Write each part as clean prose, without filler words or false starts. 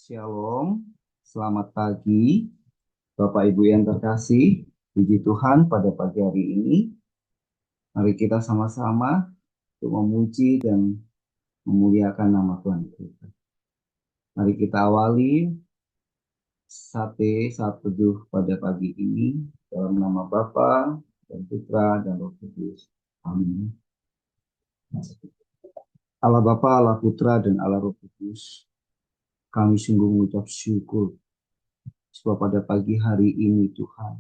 Shalom, selamat pagi, Bapak Ibu yang terkasih. Puji Tuhan pada pagi hari ini, mari kita sama-sama untuk memuji dan memuliakan nama Tuhan kita. Mari kita awali saat teduh pada pagi ini dalam nama Bapa dan Putra dan Roh Kudus. Amin. Allah Bapa, Allah Putra dan Allah Roh Kudus, kami sungguh mengucap syukur sebab pada pagi hari ini Tuhan,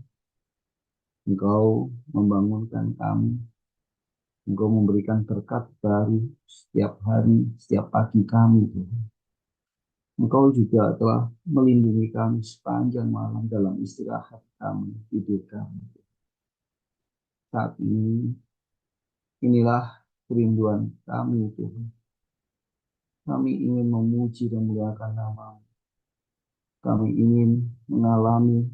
Engkau membangunkan kami. Engkau memberikan berkat baru setiap hari, setiap pagi kami, Tuhan. Engkau juga telah melindungi kami sepanjang malam dalam istirahat kami, tidur kami. Saat ini, inilah kerinduan kami, Tuhan. Kami ingin memuji dan memuliakan nama-Mu. Kami ingin mengalami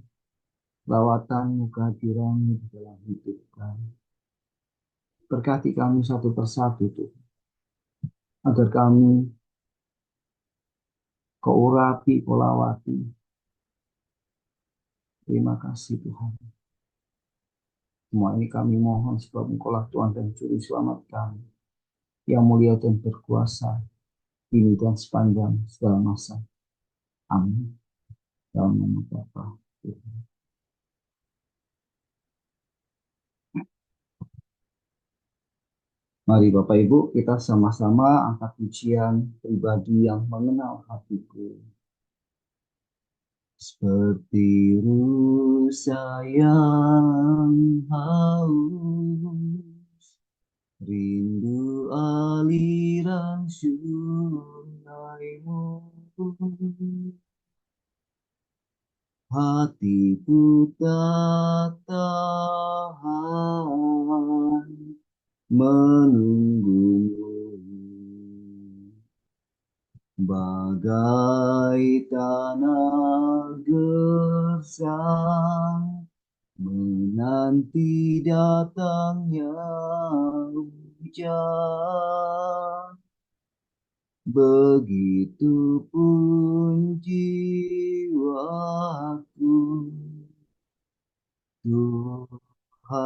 lawatan-Mu, kehadiran-Mu di dalam hidup kami. Berkati kami satu persatu, Tuhan. Agar kami Kau urapi, Kau lawati. Terima kasih Tuhan. Semua ini kami mohon sebab Engkaulah Tuhan dan Juru Selamat kami, yang mulia dan berkuasa, kini dan sepanjang segala masa. Amin. Dalam nama Bapa. Mari Bapak Ibu, kita sama-sama angkat pujian pribadi yang mengenal hatiku. Seperti rusa yang haus, rindu aliran sungai-Mu. Hatiku tak tahan menunggumu, bagai tanah gersang menanti datangnya hujan. Begitupun jiwaku, Tuhan,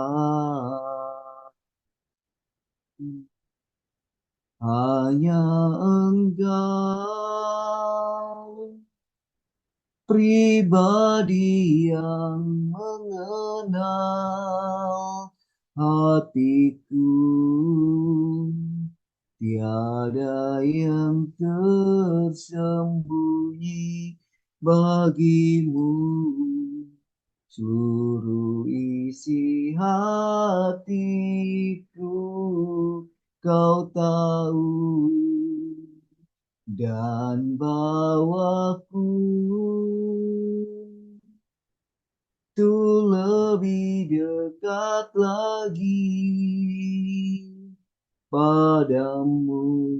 hanya Engkau pribadi yang mengenal hatiku. Tiada yang tersembunyi bagimu, seluruh isi hatiku Kau tahu, dan bawaku tuh lebih dekat lagi padamu,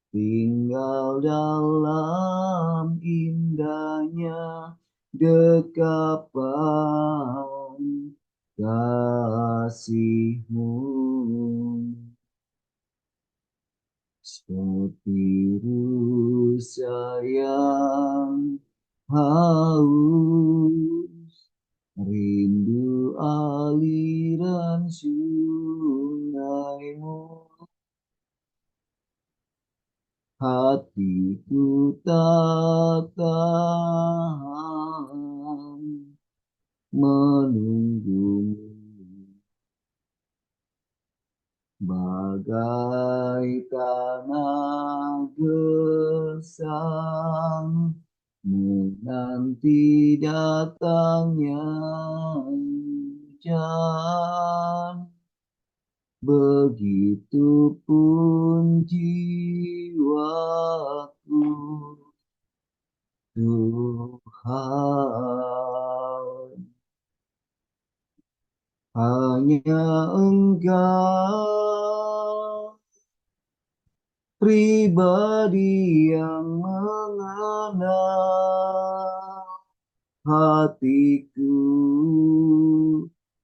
tinggal dalam indahnya dekapan kasih-Mu. Seperti rusa yang haus, rindu aliran sungai-Mu. Hatiku tak tahan menunggumu, bagai tanah gersang menanti datangnya hujan. Begitupun jiwaku, Tuhan, hanya Engkau pribadi yang mengenal hatiku.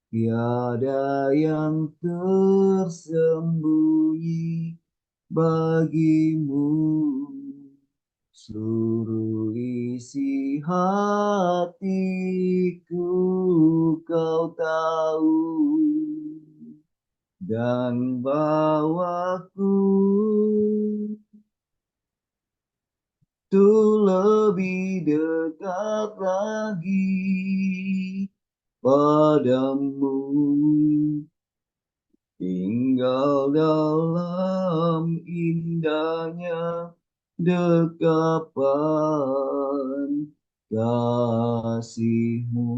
Tiada yang tersembunyi bagimu, Seluruh isi hatiku kau tahu, dan bawaku tuh lebih dekat lagi padamu, tinggal dalam indahnya dekapan kasihmu.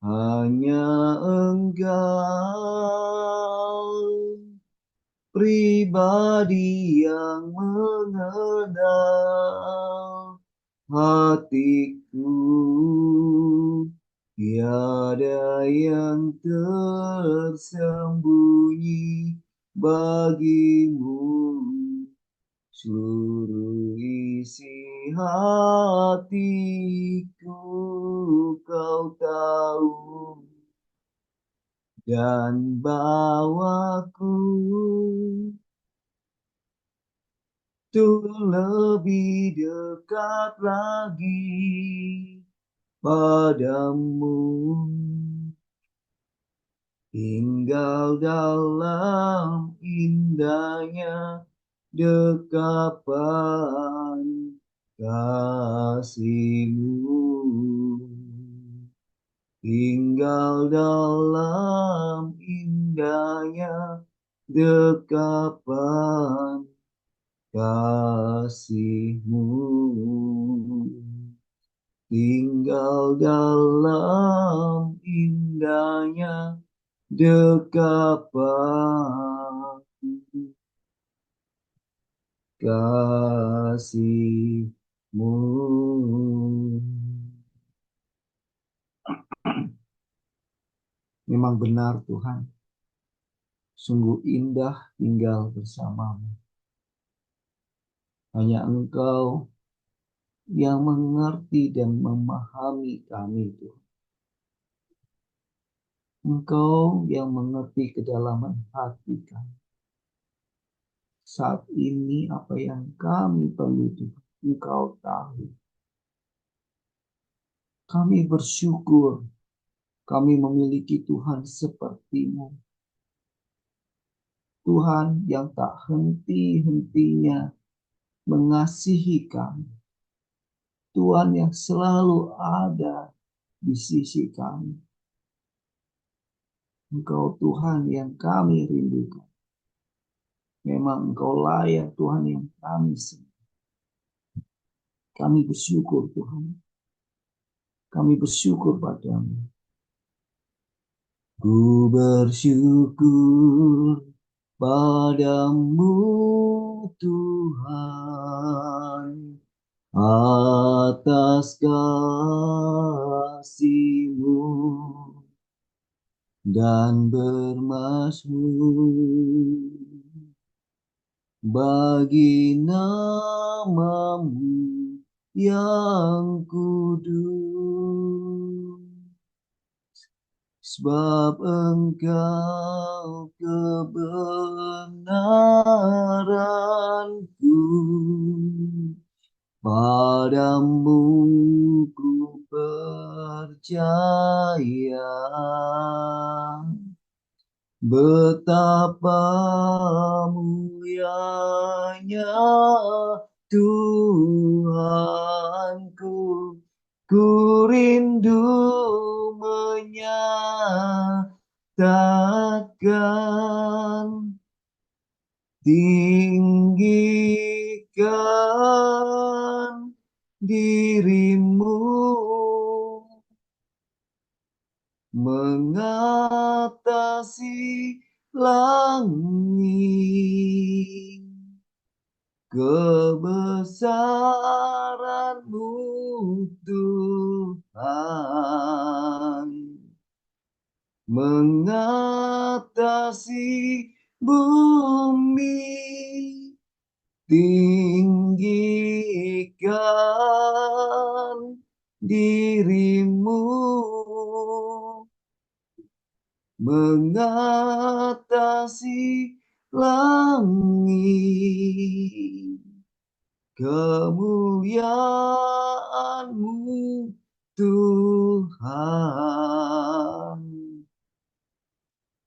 Hanya Engkau pribadi yang mengenal hatiku, tiada yang tersembunyi bagimu. Seluruh isi hatiku kau tahu, dan bawaku tuh lebih dekat lagi padamu, tinggal dalam indahnya dekapan kasihmu, tinggal dalam indahnya dekapan kasihmu, tinggal dalam indahnya dekapan kasihmu. Memang benar Tuhan, sungguh indah tinggal bersamamu. Hanya Engkau yang mengerti dan memahami kami, Tuhan. Engkau yang mengerti kedalaman hati kami. Saat ini apa yang kami perlu, Tuhan, Engkau tahu. Kami bersyukur kami memiliki Tuhan seperti-Mu. Tuhan yang tak henti-hentinya mengasihi kami. Tuhan yang selalu ada di sisi kami. Engkau Tuhan yang kami rindukan. Memang Engkau layak Tuhan yang kami sembah. Kami bersyukur Tuhan. Kami bersyukur padamu. Ku bersyukur padamu Tuhan, atas kasih-Mu dan bermazmur bagi nama-Mu yang kudus. Sebab Engkau kebenaranku, padamu ku percaya. Betapa mulianya Tuhanku, ku rindu menyatakan, tinggikan dirimu mengatasi langit, kebesaran-Mu Tuhan mengatasi bumi, tinggikan dirimu mengatasi langit. Kemuliaan-Mu Tuhan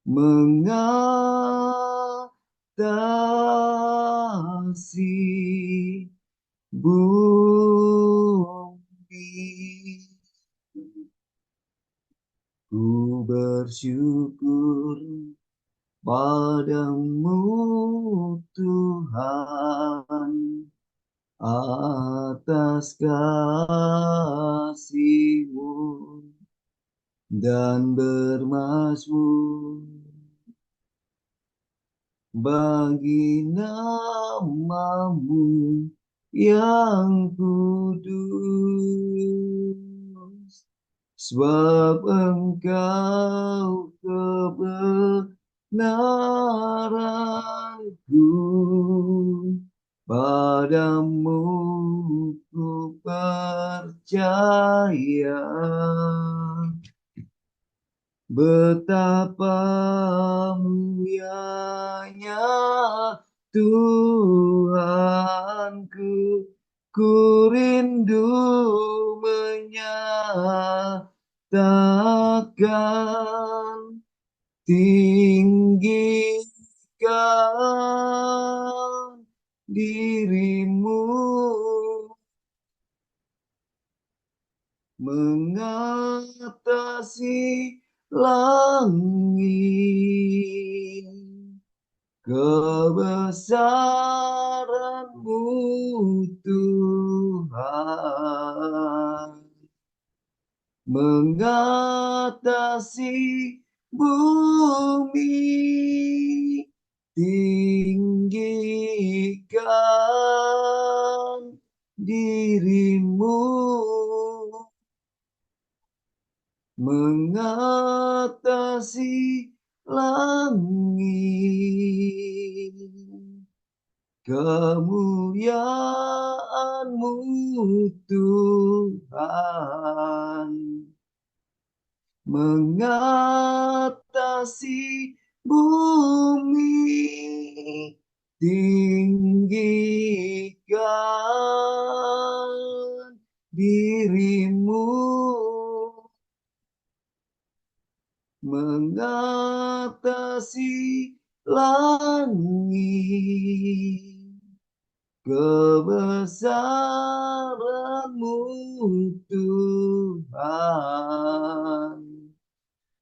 mengatasi bumi. Ku bersyukur padamu Tuhan atas kasih-Mu dan bermazmur bagi nama-Mu yang kudus, sebab Engkau kebenaranku, padamu ku percaya. Betapa mulianya Tuhanku, ku rindu menyatakan tinggikan dirimu, mengatasi langit. Kebesaran-Mu Tuhan mengatasi bumi, tinggikan dirimu, mengatasi langit. Kemuliaan-Mu Tuhan mengatasi bumi, tinggikan dirimu, mengatasi langit. Kebesaran-Mu Tuhan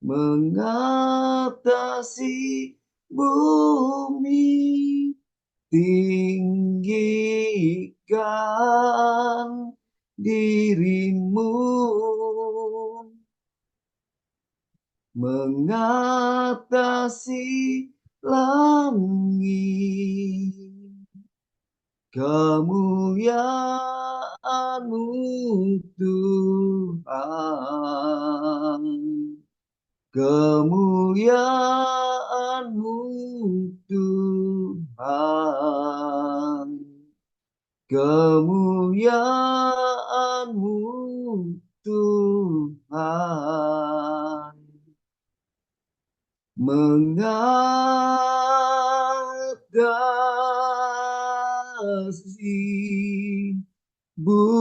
mengatasi bumi, tinggikan dirimu, mengatasi langit. Kemuliaan-Mu Tuhan, kemuliaan-Mu Tuhan, kemuliaan-Mu Tuhan, mengatasi bumi.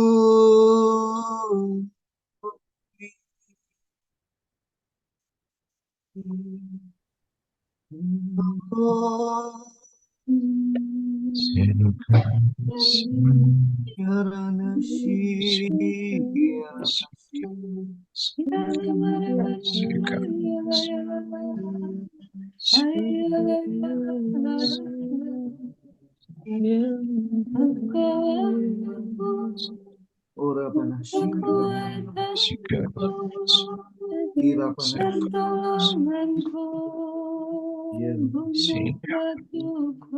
Oh, karena ora panasika kira Pertolonganku, membantuku,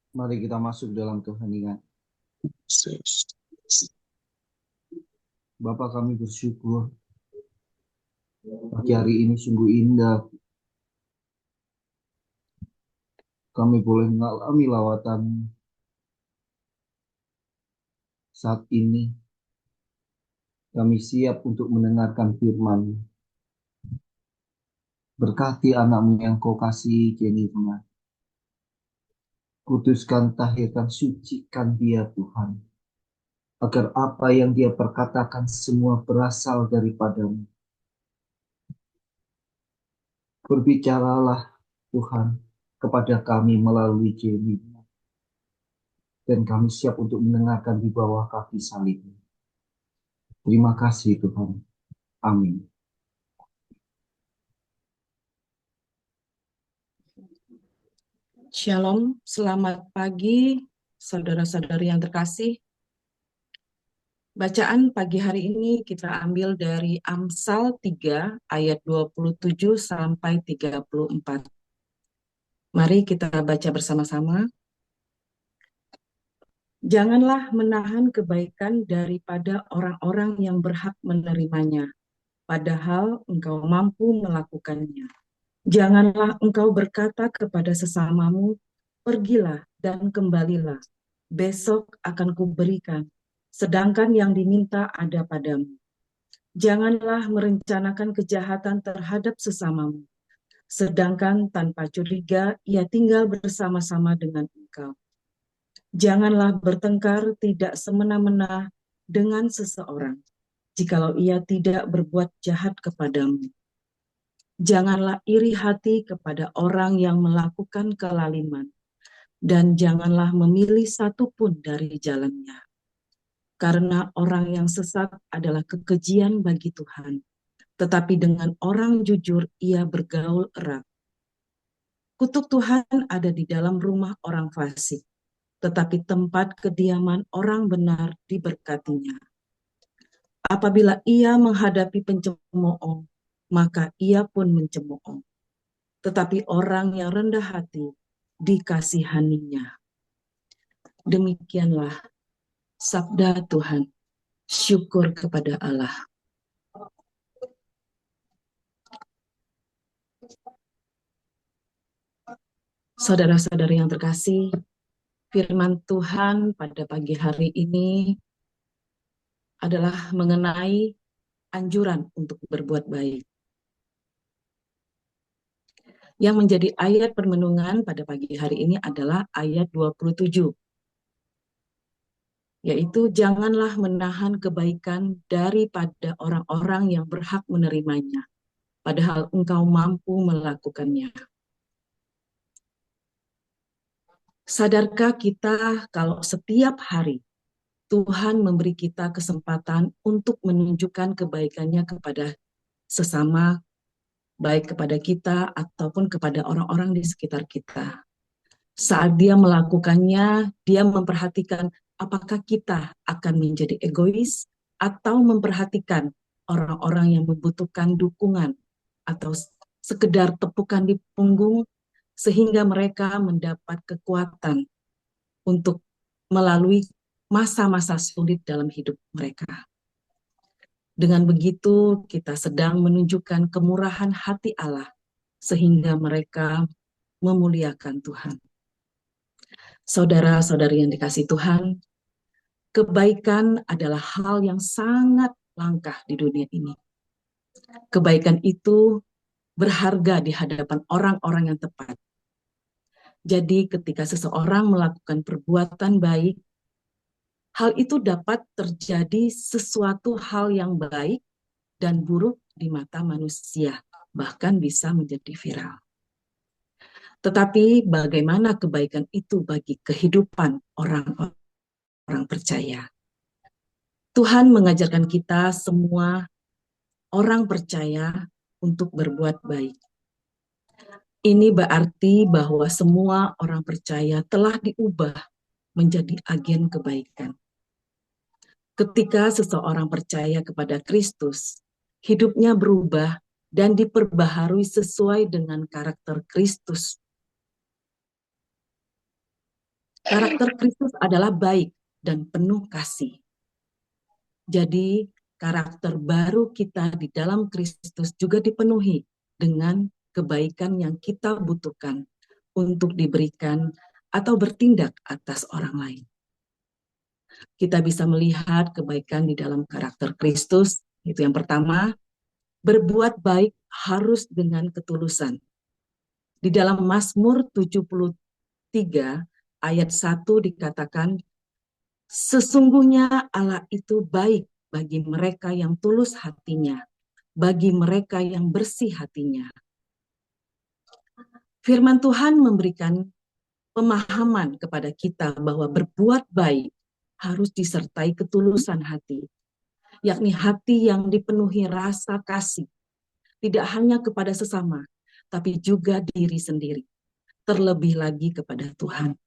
Mari kita masuk dalam keheningan. Bapa, kami bersyukur pagi hari ini sungguh indah. Kami boleh mengalami lawatan saat ini. Kami siap untuk mendengarkan firman. Berkati anak-Mu yang Kau kasihi kini Tuhan. Kuduskan, tahirkan, sucikan dia Tuhan. Agar apa yang dia perkatakan semua berasal daripada-Mu. Berbicaralah Tuhan kepada kami melalui Jenny. Dan kami siap untuk mendengarkan di bawah kaki salib. Terima kasih Tuhan. Amin. Shalom, selamat pagi saudara-saudari yang terkasih. Bacaan pagi hari ini kita ambil dari Amsal 3 ayat 27 sampai 34. Mari kita baca bersama-sama. Janganlah menahan kebaikan daripada orang-orang yang berhak menerimanya, padahal engkau mampu melakukannya. Janganlah engkau berkata kepada sesamamu, pergilah dan kembalilah, besok akan kuberikan, sedangkan yang diminta ada padamu. Janganlah merencanakan kejahatan terhadap sesamamu, sedangkan tanpa curiga ia tinggal bersama-sama dengan engkau. Janganlah bertengkar tidak semena-mena dengan seseorang, jikalau ia tidak berbuat jahat kepadamu. Janganlah iri hati kepada orang yang melakukan kelaliman, dan janganlah memilih satu pun dari jalannya. Karena orang yang sesat adalah kekejian bagi Tuhan, tetapi dengan orang jujur ia bergaul erat. Kutuk Tuhan ada di dalam rumah orang fasik, tetapi tempat kediaman orang benar diberkatinya. Apabila ia menghadapi pencemooh, maka ia pun mencemooh. Tetapi orang yang rendah hati dikasihaninya. Demikianlah sabda Tuhan. Syukur kepada Allah. Saudara-saudari yang terkasih, firman Tuhan pada pagi hari ini adalah mengenai anjuran untuk berbuat baik. Yang menjadi ayat permenungan pada pagi hari ini adalah ayat 27. Yaitu janganlah menahan kebaikan daripada orang-orang yang berhak menerimanya, padahal engkau mampu melakukannya. Sadarkah kita kalau setiap hari Tuhan memberi kita kesempatan untuk menunjukkan kebaikannya kepada sesama, baik kepada kita ataupun kepada orang-orang di sekitar kita. Saat dia melakukannya, dia memperhatikan apakah kita akan menjadi egois atau memperhatikan orang-orang yang membutuhkan dukungan atau sekedar tepukan di punggung sehingga mereka mendapat kekuatan untuk melalui masa-masa sulit dalam hidup mereka. Dengan begitu, kita sedang menunjukkan kemurahan hati Allah, sehingga mereka memuliakan Tuhan. Saudara-saudari yang dikasihi Tuhan, kebaikan adalah hal yang sangat langka di dunia ini. Kebaikan itu berharga di hadapan orang-orang yang tepat. Jadi ketika seseorang melakukan perbuatan baik, hal itu dapat terjadi sesuatu hal yang baik dan buruk di mata manusia, bahkan bisa menjadi viral. Tetapi bagaimana kebaikan itu bagi kehidupan orang-orang percaya? Tuhan mengajarkan kita semua orang percaya untuk berbuat baik. Ini berarti bahwa semua orang percaya telah diubah menjadi agen kebaikan. Ketika seseorang percaya kepada Kristus, hidupnya berubah dan diperbaharui sesuai dengan karakter Kristus. Karakter Kristus adalah baik dan penuh kasih. Jadi, karakter baru kita di dalam Kristus juga dipenuhi dengan kebaikan yang kita butuhkan untuk diberikan atau bertindak atas orang lain. Kita bisa melihat kebaikan di dalam karakter Kristus. Itu yang pertama, berbuat baik harus dengan ketulusan. Di dalam Mazmur 73 ayat 1 dikatakan, sesungguhnya Allah itu baik bagi mereka yang tulus hatinya, bagi mereka yang bersih hatinya. Firman Tuhan memberikan pemahaman kepada kita bahwa berbuat baik harus disertai ketulusan hati, yakni hati yang dipenuhi rasa kasih, tidak hanya kepada sesama, tapi juga diri sendiri, terlebih lagi kepada Tuhan.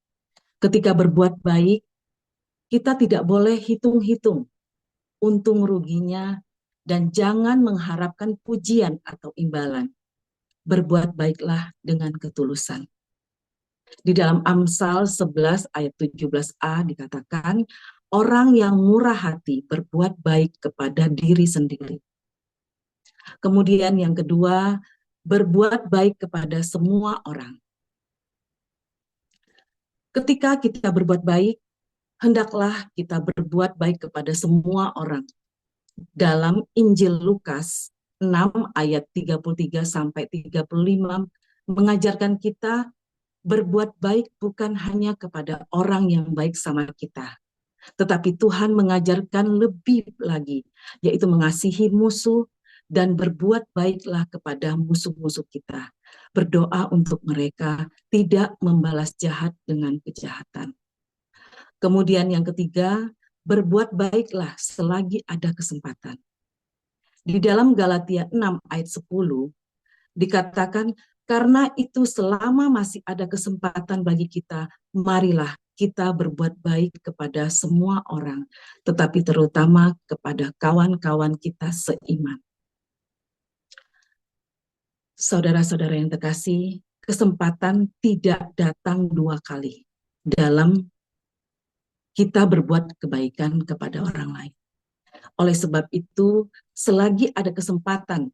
Ketika berbuat baik, kita tidak boleh hitung-hitung untung ruginya dan jangan mengharapkan pujian atau imbalan. Berbuat baiklah dengan ketulusan. Di dalam Amsal 11 ayat 17a dikatakan, orang yang murah hati berbuat baik kepada diri sendiri. Kemudian yang kedua, berbuat baik kepada semua orang. Ketika kita berbuat baik, hendaklah kita berbuat baik kepada semua orang. Dalam Injil Lukas 6 ayat 33 sampai 35 mengajarkan kita berbuat baik bukan hanya kepada orang yang baik sama kita, tetapi Tuhan mengajarkan lebih lagi, yaitu mengasihi musuh dan berbuat baiklah kepada musuh-musuh kita. Berdoa untuk mereka, tidak membalas jahat dengan kejahatan. Kemudian yang ketiga, berbuat baiklah selagi ada kesempatan. Di dalam Galatia 6 ayat 10 dikatakan, karena itu selama masih ada kesempatan bagi kita, marilah kita berbuat baik kepada semua orang, tetapi terutama kepada kawan-kawan kita seiman. Saudara-saudara yang terkasih, kesempatan tidak datang dua kali dalam kita berbuat kebaikan kepada orang lain. Oleh sebab itu, selagi ada kesempatan,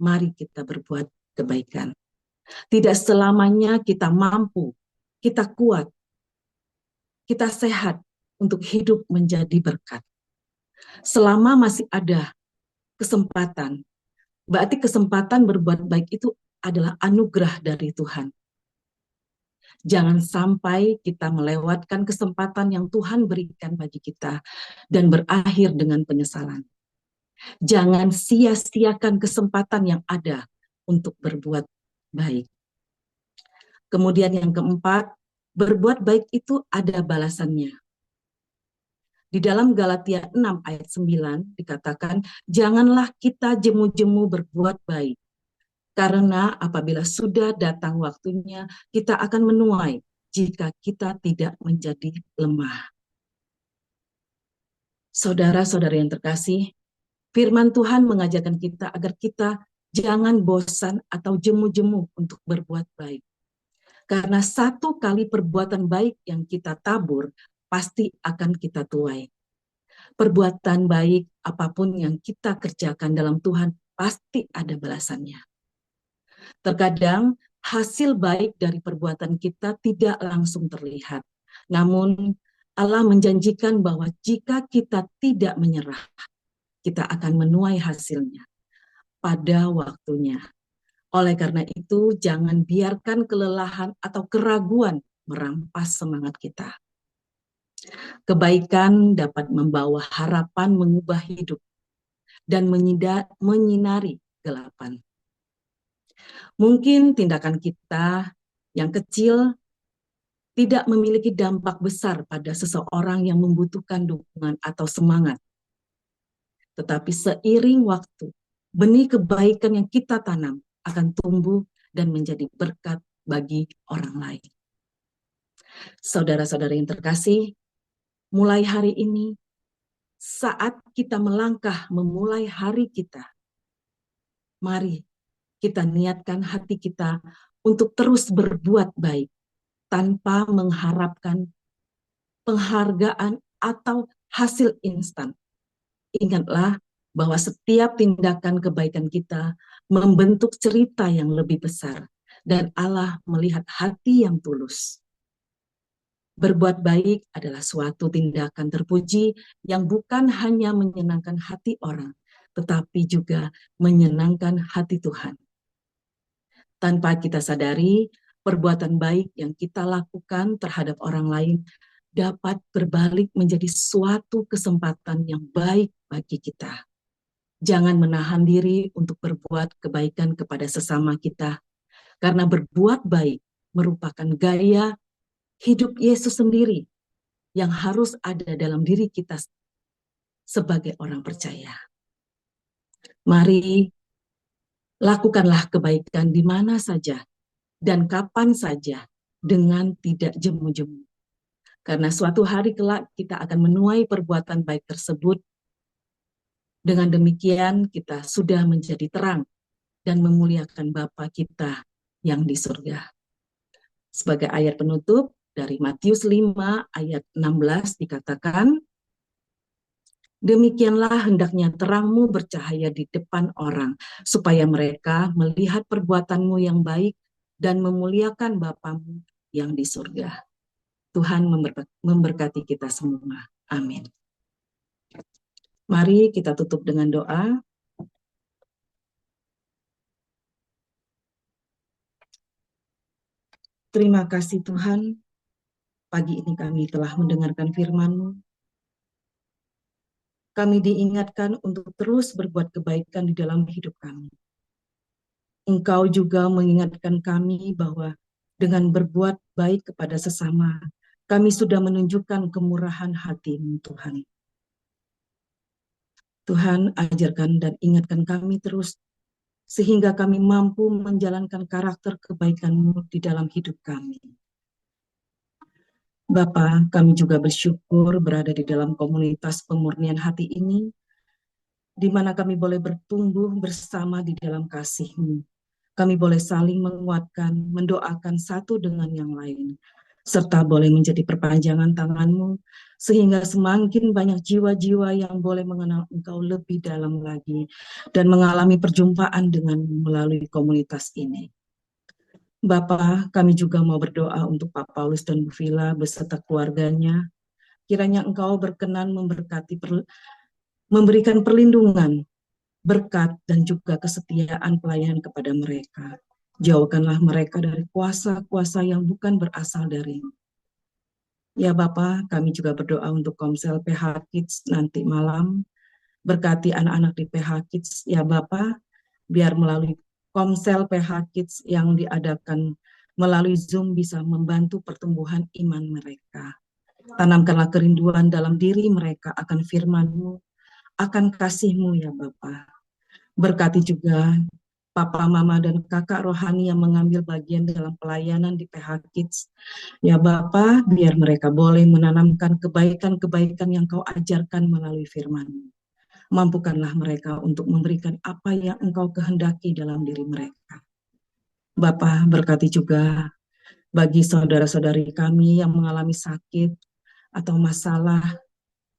mari kita berbuat kebaikan. Tidak selamanya kita mampu, kita kuat, kita sehat untuk hidup menjadi berkat. Selama masih ada kesempatan, berarti kesempatan berbuat baik itu adalah anugerah dari Tuhan. Jangan sampai kita melewatkan kesempatan yang Tuhan berikan bagi kita dan berakhir dengan penyesalan. Jangan sia-siakan kesempatan yang ada untuk berbuat baik. Kemudian yang keempat, berbuat baik itu ada balasannya. Di dalam Galatia 6 ayat 9 dikatakan, janganlah kita jemu-jemu berbuat baik. Karena apabila sudah datang waktunya, kita akan menuai jika kita tidak menjadi lemah. Saudara-saudara yang terkasih, firman Tuhan mengajarkan kita agar kita jangan bosan atau jemu-jemu untuk berbuat baik. Karena satu kali perbuatan baik yang kita tabur, pasti akan kita tuai. perbuatan baik apapun yang kita kerjakan dalam Tuhan pasti ada balasannya. Terkadang hasil baik dari perbuatan kita tidak langsung terlihat. Namun Allah menjanjikan bahwa jika kita tidak menyerah, kita akan menuai hasilnya pada waktunya. Oleh karena itu, jangan biarkan kelelahan atau keraguan merampas semangat kita. Kebaikan dapat membawa harapan mengubah hidup dan menyinari kegelapan. Mungkin tindakan kita yang kecil tidak memiliki dampak besar pada seseorang yang membutuhkan dukungan atau semangat. Tetapi seiring waktu, benih kebaikan yang kita tanam akan tumbuh dan menjadi berkat bagi orang lain. Saudara-saudara yang terkasih, mulai hari ini, saat kita melangkah memulai hari kita, mari kita niatkan hati kita untuk terus berbuat baik tanpa mengharapkan penghargaan atau hasil instan. Ingatlah bahwa setiap tindakan kebaikan kita membentuk cerita yang lebih besar dan Allah melihat hati yang tulus. Berbuat baik adalah suatu tindakan terpuji yang bukan hanya menyenangkan hati orang, tetapi juga menyenangkan hati Tuhan. Tanpa kita sadari, perbuatan baik yang kita lakukan terhadap orang lain dapat berbalik menjadi suatu kesempatan yang baik bagi kita. Jangan menahan diri untuk berbuat kebaikan kepada sesama kita, karena berbuat baik merupakan gaya hidup Yesus sendiri yang harus ada dalam diri kita sebagai orang percaya. Mari lakukanlah kebaikan di mana saja dan kapan saja dengan tidak jemu-jemu. Karena suatu hari kelak kita akan menuai perbuatan baik tersebut. Dengan demikian kita sudah menjadi terang dan memuliakan Bapa kita yang di surga. Sebagai ayat penutup dari Matius 5 ayat 16 dikatakan, demikianlah hendaknya terangmu bercahaya di depan orang, supaya mereka melihat perbuatanmu yang baik dan memuliakan Bapamu yang di surga. Tuhan memberkati kita semua. Amin. Mari kita tutup dengan doa. Terima kasih Tuhan, pagi ini kami telah mendengarkan firman-Mu. Kami diingatkan untuk terus berbuat kebaikan di dalam hidup kami. Engkau juga mengingatkan kami bahwa dengan berbuat baik kepada sesama, kami sudah menunjukkan kemurahan hati-Mu Tuhan. Tuhan, ajarkan dan ingatkan kami terus, sehingga kami mampu menjalankan karakter kebaikan-Mu di dalam hidup kami. Bapa, kami juga bersyukur berada di dalam komunitas pemurnian hati ini, di mana kami boleh bertumbuh bersama di dalam kasih-Mu. Kami boleh saling menguatkan, mendoakan satu dengan yang lain, serta boleh menjadi perpanjangan tangan-Mu, sehingga semakin banyak jiwa-jiwa yang boleh mengenal Engkau lebih dalam lagi, dan mengalami perjumpaan dengan melalui komunitas ini. Bapa, kami juga mau berdoa untuk Pak Paulus dan Bu Vila beserta keluarganya. Kiranya Engkau berkenan memberikan perlindungan, berkat, dan juga kesetiaan pelayanan kepada mereka. Jauhkanlah mereka dari kuasa-kuasa yang bukan berasal dari-Mu. Ya Bapa, kami juga berdoa untuk Komsel PH Kids nanti malam. Berkati anak-anak di PH Kids, ya Bapa, biar melalui Komsel PH Kids yang diadakan melalui Zoom bisa membantu pertumbuhan iman mereka. Tanamkanlah kerinduan dalam diri mereka akan firman-Mu, akan kasih-Mu ya Bapa. Berkati juga Papa, Mama, dan kakak rohani yang mengambil bagian dalam pelayanan di PH Kids. Ya Bapa, biar mereka boleh menanamkan kebaikan-kebaikan yang Kau ajarkan melalui firman-Mu. Mampukanlah mereka untuk memberikan apa yang Engkau kehendaki dalam diri mereka. Bapa, berkati juga bagi saudara-saudari kami yang mengalami sakit atau masalah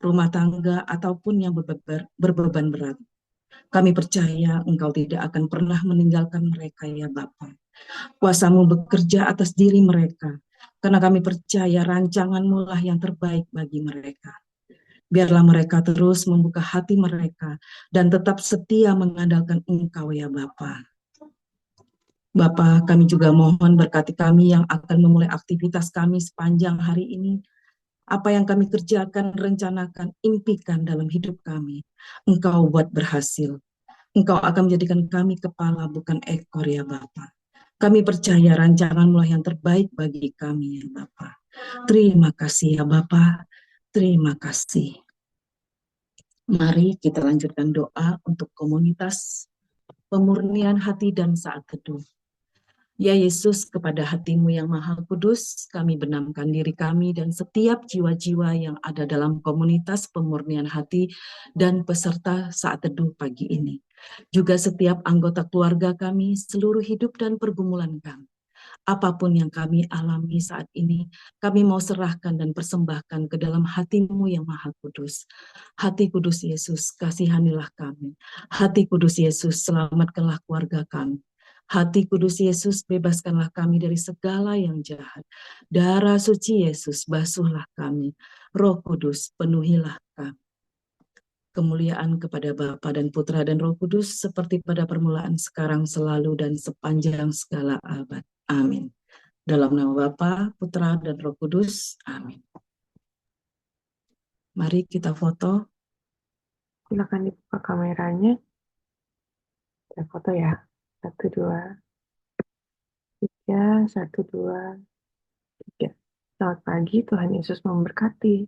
rumah tangga, ataupun yang berbeban berat. Kami percaya Engkau tidak akan pernah meninggalkan mereka ya Bapa. Kuasa-Mu bekerja atas diri mereka, karena kami percaya rancangan-Mu lah yang terbaik bagi mereka. Biarlah mereka terus membuka hati mereka dan tetap setia mengandalkan Engkau ya Bapa. Bapa, kami juga mohon berkati kami yang akan memulai aktivitas kami sepanjang hari ini. Apa yang kami kerjakan, rencanakan, impikan dalam hidup kami, Engkau buat berhasil. Engkau akan menjadikan kami kepala bukan ekor ya Bapa. Kami percaya rancangan-Mu lah yang terbaik bagi kami ya Bapa. Terima kasih ya Bapa. Terima kasih. Mari kita lanjutkan doa untuk komunitas pemurnian hati dan saat teduh. Ya Yesus, kepada hati-Mu yang maha kudus, kami benamkan diri kami dan setiap jiwa-jiwa yang ada dalam komunitas pemurnian hati dan peserta saat teduh pagi ini. Juga setiap anggota keluarga kami, seluruh hidup dan pergumulan kami. Apapun yang kami alami saat ini, kami mau serahkan dan persembahkan ke dalam hati-Mu yang maha kudus. Hati kudus Yesus, kasihanilah kami. Hati kudus Yesus, selamatkanlah keluarga kami. Hati kudus Yesus, bebaskanlah kami dari segala yang jahat. Darah suci Yesus, basuhlah kami. Roh Kudus, penuhilah kami. Kemuliaan kepada Bapa dan Putra dan Roh Kudus, seperti pada permulaan, sekarang, selalu, dan sepanjang segala abad. Amin. Dalam nama Bapa, Putra, dan Roh Kudus. Amin. Mari kita foto. Silakan dibuka kameranya. Kita foto ya. 1, 2, 3, 1, 2, 3. Selamat pagi, Tuhan Yesus memberkati.